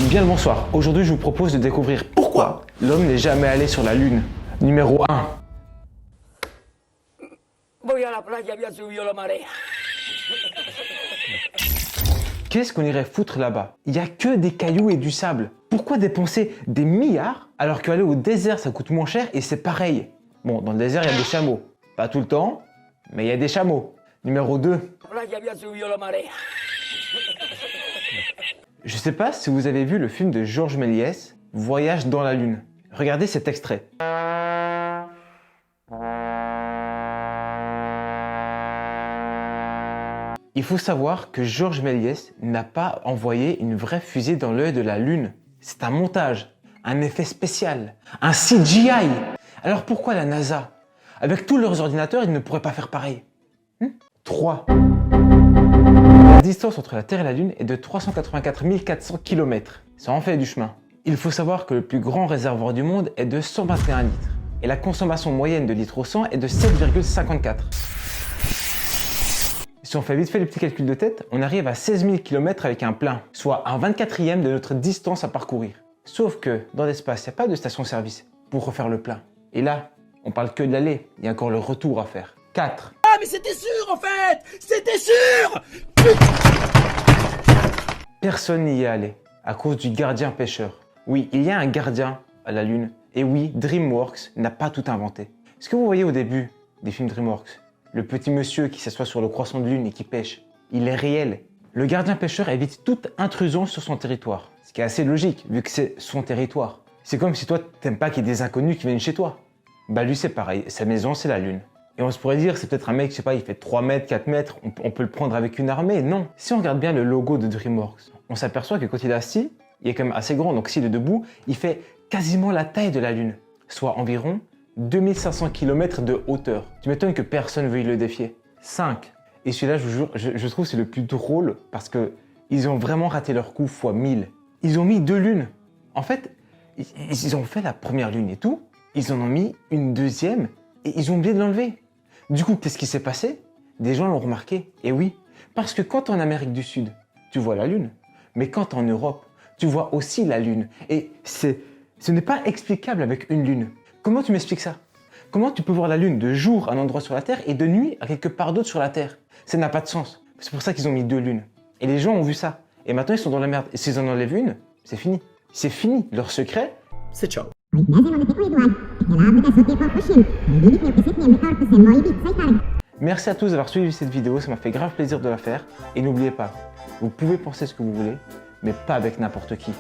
Bien le bonsoir, aujourd'hui je vous propose de découvrir pourquoi l'homme n'est jamais allé sur la Lune. Numéro 1. Voy a la playa, había subido la marea. Qu'est-ce qu'on irait foutre là-bas? Il n'y a que des cailloux et du sable. Pourquoi dépenser des milliards alors qu'aller au désert ça coûte moins cher et c'est pareil? Bon, dans le désert il y a des chameaux. Pas tout le temps, mais il y a des chameaux. Numéro 2. La playa había subido la marea. Je sais pas si vous avez vu le film de Georges Méliès, Voyage dans la Lune. Regardez cet extrait. Il faut savoir que Georges Méliès n'a pas envoyé une vraie fusée dans l'œil de la Lune. C'est un montage, un effet spécial, un CGI. Alors pourquoi la NASA? Avec tous leurs ordinateurs, ils ne pourraient pas faire pareil. 3. La distance entre la Terre et la Lune est de 384 400 km. Ça en fait du chemin. Il faut savoir que le plus grand réservoir du monde est de 121 litres. Et la consommation moyenne de litres au 100 est de 7,54. Si on fait vite fait les petits calculs de tête, on arrive à 16 000 km avec un plein, soit un 24e de notre distance à parcourir. Sauf que dans l'espace, il n'y a pas de station-service pour refaire le plein. Et là, on parle que de l'aller, il y a encore le retour à faire. 4. Ah, mais c'était sûr en fait! C'était sûr! Personne n'y est allé, à cause du gardien pêcheur. Oui, il y a un gardien à la Lune. Et oui, DreamWorks n'a pas tout inventé. Ce que vous voyez au début des films DreamWorks, le petit monsieur qui s'assoit sur le croissant de lune et qui pêche, il est réel. Le gardien pêcheur évite toute intrusion sur son territoire. Ce qui est assez logique, vu que c'est son territoire. C'est comme si toi, t'aimes pas qu'il y ait des inconnus qui viennent chez toi. Bah lui, c'est pareil. Sa maison, c'est la Lune. Et on se pourrait dire, c'est peut-être un mec, je sais pas, il fait 3 mètres, 4 mètres, on peut le prendre avec une armée. Non. Si on regarde bien le logo de DreamWorks, on s'aperçoit que quand il est assis, il est quand même assez grand. Donc s'il est debout, il fait quasiment la taille de la Lune. Soit environ 2500 km de hauteur. Tu m'étonnes que personne veuille le défier. 5. Et celui-là, je vous jure, je trouve que c'est le plus drôle parce que ils ont vraiment raté leur coup fois 1000. Ils ont mis 2 lunes. En fait, ils ont fait la première lune et tout. Ils en ont mis une deuxième et ils ont oublié de l'enlever. Du coup, qu'est-ce qui s'est passé? Des gens l'ont remarqué. Et oui, parce que quand en Amérique du Sud, tu vois la Lune, mais quand en Europe, tu vois aussi la Lune. Et ce n'est pas explicable avec une Lune. Comment tu m'expliques ça? Comment tu peux voir la Lune de jour à un endroit sur la Terre et de nuit à quelque part d'autre sur la Terre? Ça n'a pas de sens. C'est pour ça qu'ils ont mis 2 lunes. Et les gens ont vu ça. Et maintenant, ils sont dans la merde. Et s'ils en enlèvent une, c'est fini. C'est fini. Leur secret, c'est ciao. Merci à tous d'avoir suivi cette vidéo, ça m'a fait grave plaisir de la faire. Et n'oubliez pas, vous pouvez penser ce que vous voulez, mais pas avec n'importe qui.